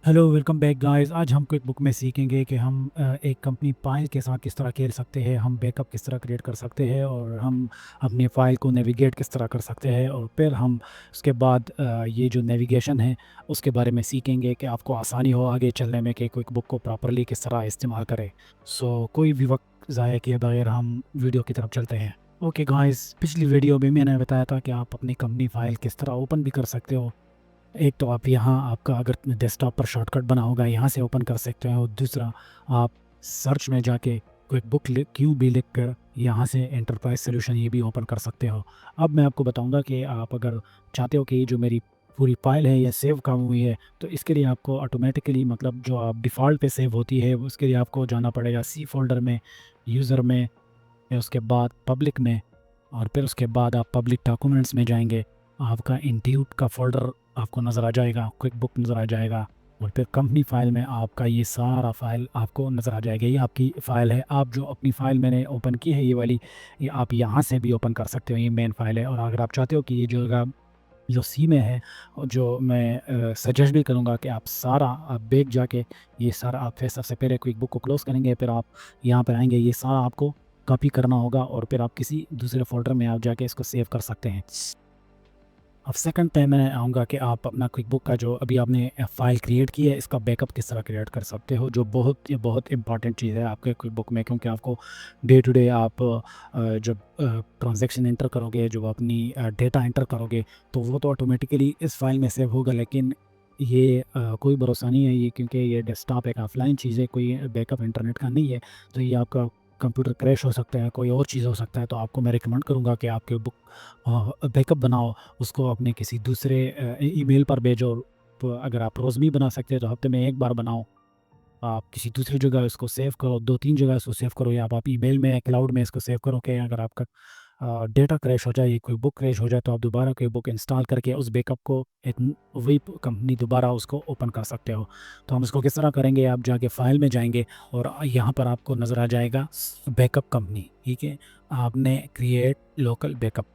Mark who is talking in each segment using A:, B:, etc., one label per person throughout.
A: Hello welcome back guys. आज हम quick book में सीखेंगे कि हम एक कंपनी फाइल के साथ किस तरह खेल सकते हैं, हम बैकअप किस तरह क्रिएट कर सकते हैं और हम अपनी फ़ाइल को नेविगेट किस तरह कर सकते हैं। और फिर हम उसके बाद ये जो नेविगेशन है उसके बारे में सीखेंगे कि आपको आसानी हो आगे चलने में कि क्विक बुक को प्रॉपरली किस तरह इस्तेमाल करें। सो कोई भी वक्त ज़ाया किए बगैर हम वीडियो की तरफ चलते हैं। ओके गाइस, पिछली वीडियो में मैंने बताया था कि आप अपनी कंपनी फ़ाइल किस तरह ओपन भी कर सकते हो। एक तो आप यहाँ आपका अगर डेस्कटॉप पर शॉर्टकट बना होगा यहाँ से ओपन कर सकते हो। दूसरा, आप सर्च में जाके क्विक बुक क्यू भी लिख कर यहाँ से एंटरप्राइज सोल्यूशन ये भी ओपन कर सकते हो। अब मैं आपको बताऊंगा कि आप अगर चाहते हो कि ये जो मेरी पूरी फाइल है ये सेव कहाँ हुई है, तो इसके लिए आपको ऑटोमेटिकली मतलब जो आप डिफ़ॉल्ट पे सेव होती है उसके लिए आपको जाना पड़ेगा सी फोल्डर में, यूज़र में, या उसके बाद पब्लिक में, और फिर उसके बाद आप पब्लिक डॉक्यूमेंट्स में जाएंगे। आपका इंट्यूट का फ़ोल्डर आपको नज़र आ जाएगा, क्विक बुक नज़र आ जाएगा, और फिर कंपनी फ़ाइल में आपका ये सारा फ़ाइल आपको नज़र आ जाएगा। ये आपकी फ़ाइल है। आप जो अपनी फ़ाइल मैंने ओपन की है ये वाली, ये आप यहाँ से भी ओपन कर सकते हो। ये मेन फ़ाइल है। और अगर आप चाहते हो कि ये जो सी में है, और जो मैं सजेस्ट भी करूँगा कि आप सारा आप बैक जाके ये सारा आप फिर सबसे पहले क्विक बुक को क्लोज़ करेंगे, फिर आप यहाँ पर आएँगे, ये सारा आपको कॉपी करना होगा और फिर आप किसी दूसरे फ़ोल्डर में आप जाके इसको सेव कर सकते हैं। अब सेकंड पे मैं आऊँगा कि आप अपना क्विक बुक का जो अभी आपने फ़ाइल क्रिएट की है इसका बैकअप किस तरह क्रिएट कर सकते हो, जो बहुत इंपॉर्टेंट चीज़ है आपके क्विक बुक में, क्योंकि आपको डे टू डे आप जब ट्रांजैक्शन एंटर करोगे, जो अपनी डेटा एंटर करोगे, तो वो तो ऑटोमेटिकली इस फाइल में सेव होगा। लेकिन ये कोई भरोसा नहीं है ये, क्योंकि ये डेस्कटॉप एक ऑफलाइन चीज़ है, कोई बैकअप इंटरनेट का नहीं है। तो ये आपका कंप्यूटर क्रैश हो सकता है, कोई और चीज़ हो सकता है। तो आपको मैं रिकमेंड करूँगा कि आपके बुक बैकअप बनाओ, उसको अपने किसी दूसरे ईमेल पर भेजो। तो अगर आप रोज़ भी बना सकते हैं तो हफ्ते में एक बार बनाओ। आप किसी दूसरी जगह इसको सेव करो, 2-3 जगह इसको सेव करो, या आप ईमेल में, क्लाउड में इसको सेव करो कि अगर आपका डेटा क्रैश हो जाए, ये कोई बुक क्रैश हो जाए, तो आप दोबारा कोई बुक इंस्टॉल करके उस बैकअप को एक वही कंपनी दोबारा उसको ओपन कर सकते हो। तो हम इसको किस तरह करेंगे, आप जाके फ़ाइल में जाएँगे और यहाँ पर आपको नज़र आ जाएगा बैकअप कंपनी, ठीक है? आपने क्रिएट लोकल बैकअप,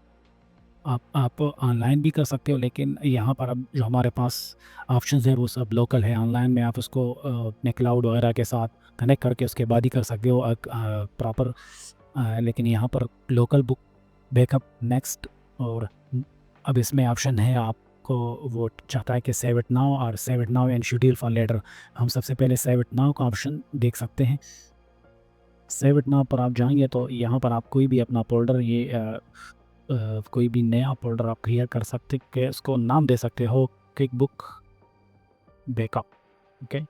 A: आप ऑनलाइन भी कर सकते हो, लेकिन यहाँ पर अब जो हमारे पास ऑप्शंस हैं वो सब लोकल है। ऑनलाइन में आप उसको अपने क्लाउड वगैरह के साथ कनेक्ट करके उसके बाद ही कर सकते हो प्रॉपर। लेकिन यहाँ पर लोकल बुक बैकअप नेक्स्ट, और अब इसमें ऑप्शन है आपको, वो चाहता है कि सेव इट नाउ और save it now and schedule for later. हम सबसे पहले सेव इट नाउ का ऑप्शन देख सकते हैं। सेव इट नाउ पर आप जाएंगे तो यहाँ पर आप कोई भी अपना फोल्डर, कोई भी नया फ़ोल्डर आप क्रिएट कर सकते कि उसको नाम दे सकते हो quick book backup. Okay,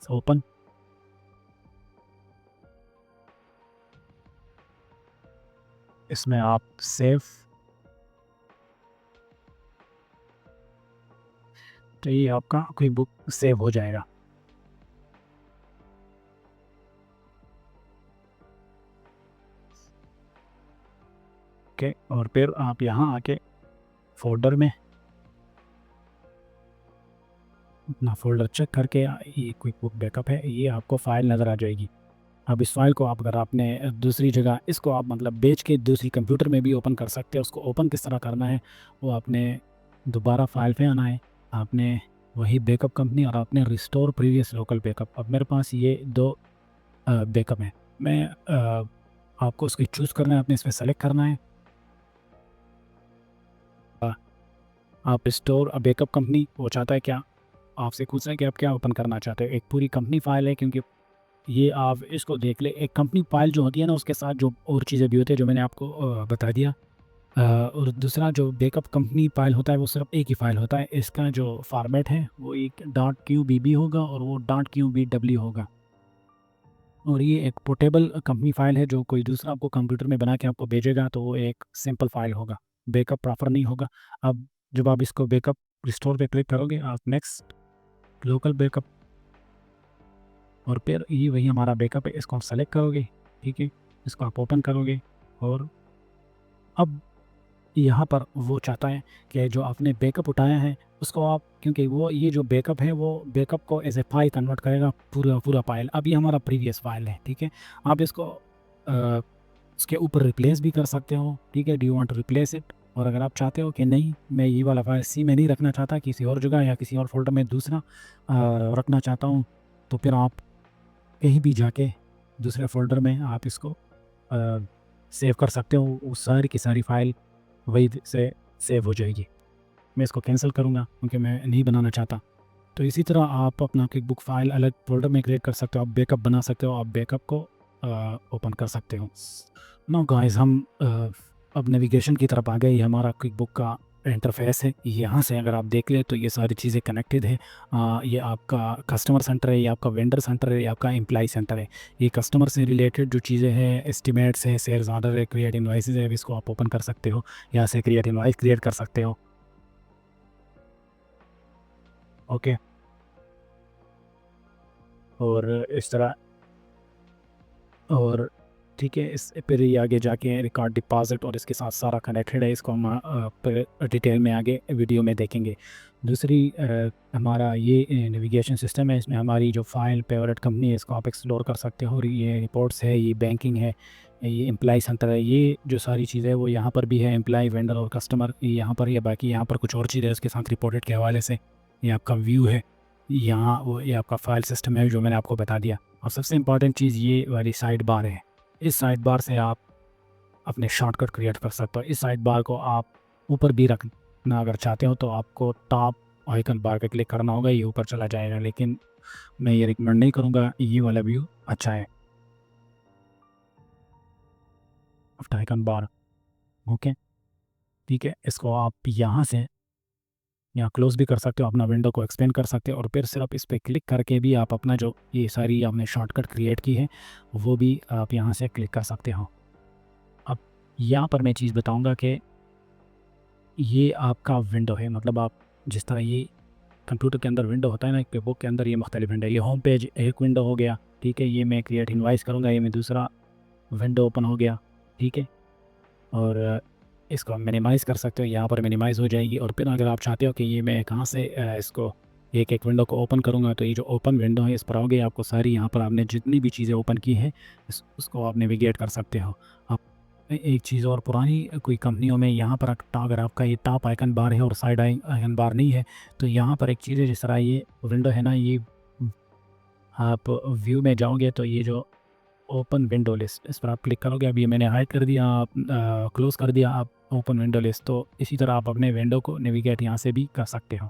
A: open. इसमें आप सेव, तो ये आपका क्विक बुक सेव हो जाएगा। ओके, और फिर आप यहाँ आके फोल्डर में अपना फ़ोल्डर चेक करके ये क्विक बुक बैकअप है, ये आपको फ़ाइल नज़र आ जाएगी। अब इस फाइल को आप अगर आपने दूसरी जगह इसको आप मतलब बेच के दूसरी कंप्यूटर में भी ओपन कर सकते हैं। उसको ओपन किस तरह करना है, वो आपने दोबारा फाइल पे आना है, आपने वही बैकअप कंपनी और आपने रिस्टोर प्रीवियस लोकल बैकअप। अब मेरे पास ये दो बैकअप हैं, मैं आपको उसकी चूज़ करना है, आपने इसमें सेलेक्ट करना है। अ, आप रिस्टोर बैकअप कंपनी, वो चाहता है क्या, आपसे पूछ रहा है कि आप क्या ओपन करना चाहते हो। एक पूरी कंपनी फाइल है, क्योंकि ये आप इसको देख ले, एक कंपनी फाइल जो होती है ना उसके साथ जो और चीज़ें भी होती है जो मैंने आपको बता दिया। और दूसरा जो बैकअप कंपनी फाइल होता है वो सिर्फ एक ही फाइल होता है। इसका जो फॉर्मेट है वो एक डॉट क्यू बी बी होगा और वो डॉट क्यू बी डब्ल्यू होगा। और ये एक पोर्टेबल कंपनी फाइल है, जो कोई दूसरा आपको कंप्यूटर में बना के आपको भेजेगा तो वो एक सिंपल फाइल होगा, बैकअप प्रॉपर नहीं होगा। अब जब आप इसको बैकअप रिस्टोर पे क्लिक करोगे, आप नेक्स्ट लोकल बैकअप, और फिर ये वही हमारा बैकअप है, इसको आप सेलेक्ट करोगे, ठीक है, इसको आप ओपन करोगे। और अब यहाँ पर वो चाहता है कि जो आपने बैकअप उठाया है उसको आप, क्योंकि वो ये जो बैकअप है वो बैकअप को एज ए फाइल कन्वर्ट करेगा, पूरा पूरा फाइल। अब ये हमारा प्रीवियस फाइल है, ठीक है। आप इसको उसके ऊपर रिप्लेस भी कर सकते हो, ठीक है। Do you want to replace it, और अगर आप चाहते हो कि नहीं, मैं ये वाला फ़ाइल सी में नहीं रखना चाहता, किसी और जगह या किसी और फ़ोल्डर में दूसरा रखना चाहता हूँ, तो फिर आप कहीं भी जाके दूसरे फ़ोल्डर में आप इसको सेव कर सकते हो। वो सारी की सारी फ़ाइल वहीं से सेव हो जाएगी। मैं इसको कैंसिल करूँगा क्योंकि मैं नहीं बनाना चाहता। तो इसी तरह आप अपना क्विकबुक फ़ाइल अलग फ़ोल्डर में क्रिएट कर सकते हो, आप बैकअप बना सकते हो, आप बैकअप को ओपन कर सकते हो। नाउ गाइस, हम अब नेविगेशन की तरफ आ गए। ये हमारा क्विकबुक का इंटरफेस है। यहाँ से अगर आप देख लें तो ये सारी चीज़ें कनेक्टेड है। ये आपका कस्टमर सेंटर है, ये आपका वेंडर सेंटर है, ये आपका एम्प्लॉय सेंटर है। ये कस्टमर से रिलेटेड जो चीज़ें हैं, एस्टिमेट्स है, सेल्स ऑर्डर है, क्रिएट इनवॉइसेज है, इसको आप ओपन कर सकते हो। यहाँ से क्रिएट इनवॉइस क्रिएट कर सकते हो। ओके, और इस तरह, और ठीक है, इस फिर ये आगे जाके रिकॉर्ड डिपॉज़िट और इसके साथ सारा कनेक्टेड है। इसको हम फिर डिटेल में आगे वीडियो में देखेंगे। दूसरी हमारा ये नेविगेशन सिस्टम है, इसमें हमारी जो फ़ाइल फेवरेट कंपनी है इसको आप एक्सप्लोर कर सकते हो। और ये रिपोर्ट्स है, ये बैंकिंग है, ये एम्प्लॉय सेंटर है, ये जो सारी चीज़ें हैं वो यहाँ पर भी है। एम्प्लॉय, वेंडर और कस्टमर यहाँ पर, या बाकी यहाँ पर कुछ और चीज़ है उसके साथ रिपोर्टेड के हवाले से। ये आपका व्यू है, यहाँ वो ये आपका फ़ाइल सिस्टम है जो मैंने आपको बता दिया। और सबसे इम्पॉर्टेंट चीज़ ये वाली साइड बार है। इस साइड बार से आप अपने शॉर्टकट क्रिएट कर सकते हो। इस साइड बार को आप ऊपर भी रखना अगर चाहते हो तो आपको टॉप आइकन बार पे क्लिक करना होगा, ये ऊपर चला जाएगा, लेकिन मैं ये रिकमेंड नहीं करूँगा। ये वाला व्यू अच्छा है, लेफ्ट आइकन बार। ओके, ठीक है, इसको आप यहाँ क्लोज़ भी कर सकते हो, अपना विंडो को एक्सपेंड कर सकते हो, और फिर सिर्फ इस पे क्लिक करके भी आप अपना जो ये सारी आपने शॉर्टकट क्रिएट की है वो भी आप यहाँ से क्लिक कर सकते हो। अब यहाँ पर मैं चीज़ बताऊँगा कि ये आपका विंडो है, मतलब आप जिस तरह ये कंप्यूटर के अंदर विंडो होता है ना, एक बुक के अंदर ये मुख्तलिफ विंडो है। ये होम पेज एक विंडो हो गया, ठीक है, ये मैं क्रिएट इनवॉइस करूँगा, ये मैं दूसरा विंडो ओपन हो गया, ठीक है। और इसको हम मिनिमाइज़ कर सकते हो, यहाँ पर मिनिमाइज़ हो जाएगी। और फिर अगर आप चाहते हो कि ये मैं कहाँ से इसको एक-एक विंडो को ओपन करूँगा, तो ये जो ओपन विंडो है इस पर आओगे, आपको सारी यहाँ पर आपने जितनी भी चीज़ें ओपन की हैं उसको आप नेविगेट कर सकते हो। आप एक चीज़ और, पुरानी कोई कंपनियों में यहाँ पर अगर आपका ये टॉप आइकन बार है और साइड आइकन बार नहीं है, तो यहाँ पर एक चीज़ है, जिस तरह ये विंडो है ना, ये आप व्यू में जाओगे तो ये जो ओपन विंडो लिस्ट, इस पर आप क्लिक करोगे। अभी मैंने हाइड कर दिया, आप क्लोज़ कर दिया, आप ओपन विंडो लिस्ट। तो इसी तरह आप अपने विंडो को नेविगेट यहाँ से भी कर सकते हो।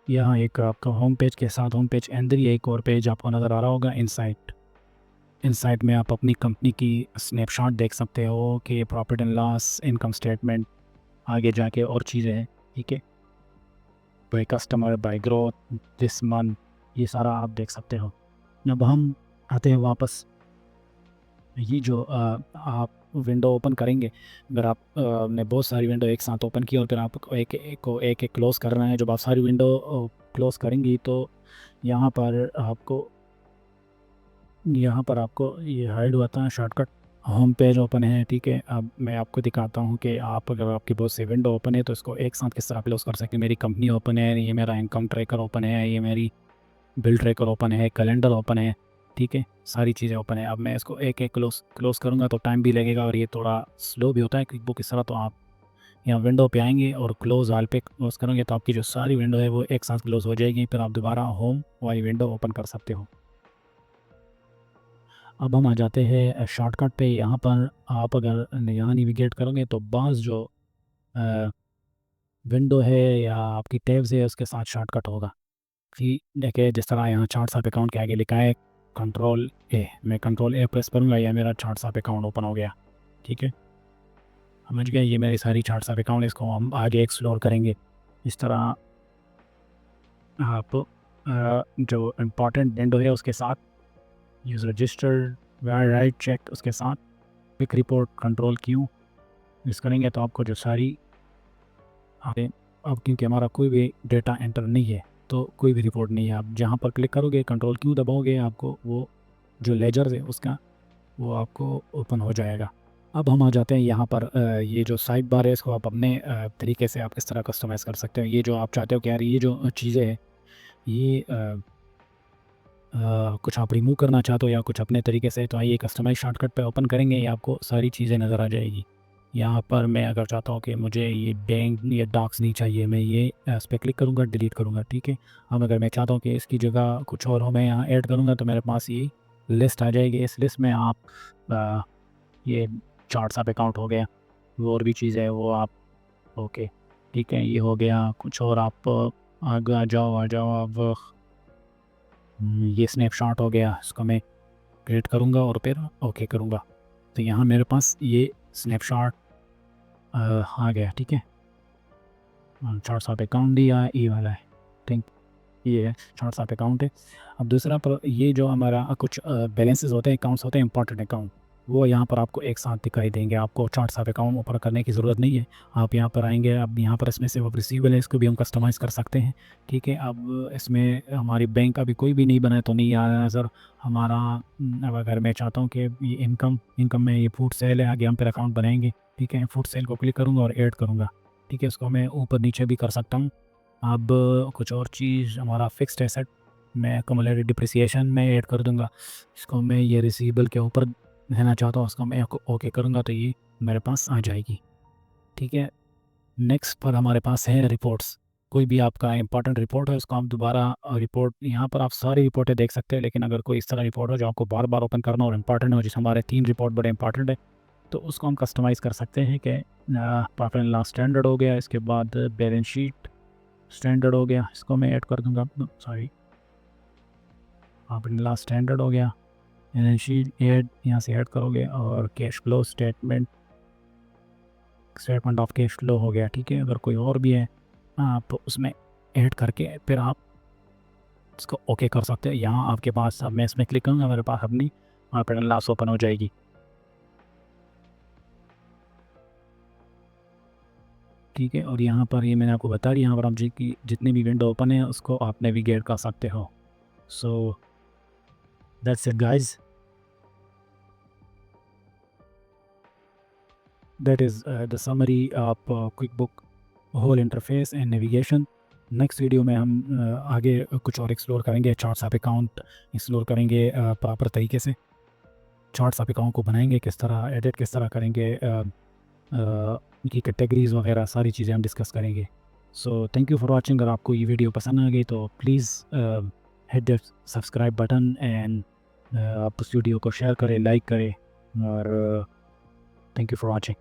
A: यहाँ एक आपका होम पेज के साथ होम पेज अंदर ही एक और पेज आपको नज़र आ रहा होगा, इनसाइट। इनसाइट में आप अपनी कंपनी की स्नैपशॉट देख सकते हो कि profit and loss, income statement, आगे जाके और चीज़ें हैं, ठीक है, by customer, bye growth, this month, ये सारा आप देख सकते हो। अब हम आते हैं वापस। ये जो आप विंडो ओपन करेंगे, अगर आप ने बहुत सारी विंडो एक साथ ओपन की और फिर आपको एक-एक क्लोज़ करना है, जब आप सारी विंडो क्लोज़ करेंगी तो यहाँ पर आपको ये हाइड होता है शॉर्टकट। होम पेज ओपन है, ठीक है। अब मैं आपको दिखाता हूँ कि आप, अगर आपकी बहुत सी विंडो ओपन है तो इसको एक साथ किस तरह क्लोज़ कर सकते हैं। मेरी कंपनी ओपन है, ये मेरा इनकम ट्रैकर ओपन है, ये मेरी बिल ट्रैकर ओपन है, कैलेंडर ओपन है, ठीक है, सारी चीज़ें ओपन है। अब मैं इसको एक-एक क्लोज़ करूँगा तो टाइम भी लगेगा और ये थोड़ा स्लो भी होता है क्विकबुक इस तरह। तो आप यहाँ विंडो पे आएँगे और क्लोज़ ऑल पे क्लोज़ करेंगे तो आपकी जो सारी विंडो है वो एक साथ क्लोज़ हो जाएगी। फिर आप दोबारा होम वाली विंडो ओपन कर सकते हो। अब हम आ जाते हैं शॉर्टकट पे। यहाँ पर आप अगर यहाँ नेविगेट करोगे तो बाज़ जो अ, विंडो है या आपकी टैब्स है उसके साथ शॉर्टकट होगा। कि देखिए, जिस तरह यहाँ चार्ट्स ऑफ अकाउंट के आगे लिखा है कंट्रोल ए, मैं कंट्रोल ए प्रेस करूँगा या मेरा चार्ट्स ऑफ अकाउंट ओपन हो गया, ठीक है। समझ गए, ये मेरी सारी चार्ट्स ऑफ अकाउंट, इसको हम आगे एक्सप्लोर करेंगे। इस तरह आप जो इम्पोर्टेंट विंडो है उसके साथ यूज़ रजिस्टर, राइट चेक, उसके साथ quick report control Q use करेंगे तो आपको जो सारी आगे, अब क्योंकि हमारा कोई भी डेटा एंटर नहीं है तो कोई भी रिपोर्ट नहीं है। आप जहाँ पर क्लिक करोगे, कंट्रोल क्यू दबाओगे, आपको वो जो लेजर है उसका वो आपको ओपन हो जाएगा। अब हम आ जाते हैं यहाँ पर ये जो साइड बार है इसको आप अपने तरीके से आप किस तरह कस्टमाइज़ कर सकते हो। ये जो आप चाहते हो कि यार ये जो चीज़ें हैं ये कुछ आप रिमूव करना चाहते हो या कुछ अपने तरीके से, तो आइए कस्टमाइज़ शॉर्टकट पे ओपन करेंगे, ये आपको सारी चीज़ें नज़र आ जाएगी। यहाँ पर मैं अगर चाहता हूँ कि मुझे ये बैंक या डॉक्स नहीं चाहिए, मैं ये इस पे क्लिक करूँगा, डिलीट करूँगा, ठीक है। अब अगर मैं चाहता हूँ कि इसकी जगह कुछ और हो, मैं यहाँ ऐड करूँगा तो मेरे पास ये लिस्ट आ जाएगी। इस लिस्ट में आप अ, ये चार्ट्स ऑफ अकाउंट हो गया, और भी चीज़ है वो आप, ओके, ठीक है, ये हो गया। कुछ और आप आगे आ जाओ अब। ये स्नैपशॉट हो गया, इसको मैं क्रिएट करूँगा और फिर ओके करूँगा। तो यहाँ मेरे पास ये स्नैपशॉट आ गया, ठीक है। चार्ट्स ऑफ अकाउंट दिया, ये वाला है, ठीक, ये है चार्ट्स ऑफ अकाउंट है। अब दूसरा पर ये जो हमारा कुछ बैलेंसेस होते हैं, अकाउंट्स होते हैं, इंपॉर्टेंट अकाउंट, वो यहाँ पर आपको एक साथ दिखाई देंगे। आपको चार्ट्स ऑफ अकाउंट ऊपर करने की ज़रूरत नहीं है। आप यहाँ पर आएंगे, अब यहाँ पर इसमें से वो रिसीवेबल है, इसको भी हम कस्टमाइज़ कर सकते हैं, ठीक है। अब इसमें हमारी बैंक अभी कोई भी नहीं बना है तो नहीं आ रहा है सर हमारा। अब अगर मैं चाहता हूँ कि ये इनकम में ये फूड सेल है, आगे हम फिर अकाउंट बनाएंगे, ठीक है। फूड सेल को क्लिक करूँगा और ऐड करूँगा, ठीक है। इसको मैं ऊपर नीचे भी कर सकता हूँ। अब कुछ और चीज़, हमारा फिक्स्ड एसेट मैं एक्यूमुलेटेड डिप्रिसिएशन में ऐड कर दूंगा। इसको मैं ये रिसीवेबल के ऊपर रहना चाहता हूँ, उसको मैं ओके करूँगा तो ये मेरे पास आ जाएगी, ठीक है। नेक्स्ट पर हमारे पास है रिपोर्ट्स। कोई भी आपका इंपॉर्टेंट रिपोर्ट है, उसको आप दोबारा रिपोर्ट, यहाँ पर आप सारी रिपोर्टें देख सकते हैं, लेकिन अगर कोई इस तरह रिपोर्ट हो जो आपको बार बार ओपन करना और इंपॉर्टेंट हो, जैसे हमारे 3 रिपोर्ट बड़े इंपॉर्टेंट है, तो उसको हम कस्टमाइज़ कर सकते हैं कि प्रॉफिट एंड लॉस स्टैंडर्ड हो गया, इसके बाद बैलेंस शीट स्टैंडर्ड हो गया, इसको मैं ऐड कर दूंगा, sorry, profit and loss standard हो गया, बैलेंस शीट ऐड यहाँ से ऐड करोगे, और cash flow statement of cash flow हो गया, ठीक है। अगर कोई और भी है आप उसमें ऐड करके फिर आप इसको ओके कर सकते हैं। यहाँ आपके पास, अब मैं इसमें क्लिक करूँगा, मेरे पास अपनी प्रॉफिट एंड लॉस ओपन हो जाएगी, ठीक है। और यहाँ पर ये मैंने आपको बता दिया, यहाँ पर आप जितनी भी विंडो ओपन है उसको आप नेविगेट कर सकते हो। So that's it guys, that is the summary of quick whole interface and navigation. Next video में हम आगे कुछ और एक्सप्लोर करेंगे, चार्ट्स ऑफ अकाउंट एक्सप्लोर करेंगे, प्रॉपर तरीके से चार्ट्स ऑफ अकाउंट को बनाएंगे, किस तरह एडिट किस तरह करेंगे, उनकी कैटेगरीज वगैरह सारी चीज़ें हम डिस्कस करेंगे। So thank you for watching. अगर आपको ये वीडियो पसंद आ गई तो please hit the subscribe button and आप उस वीडियो को शेयर करें, लाइक करें, और थैंक यू फॉर वॉचिंग।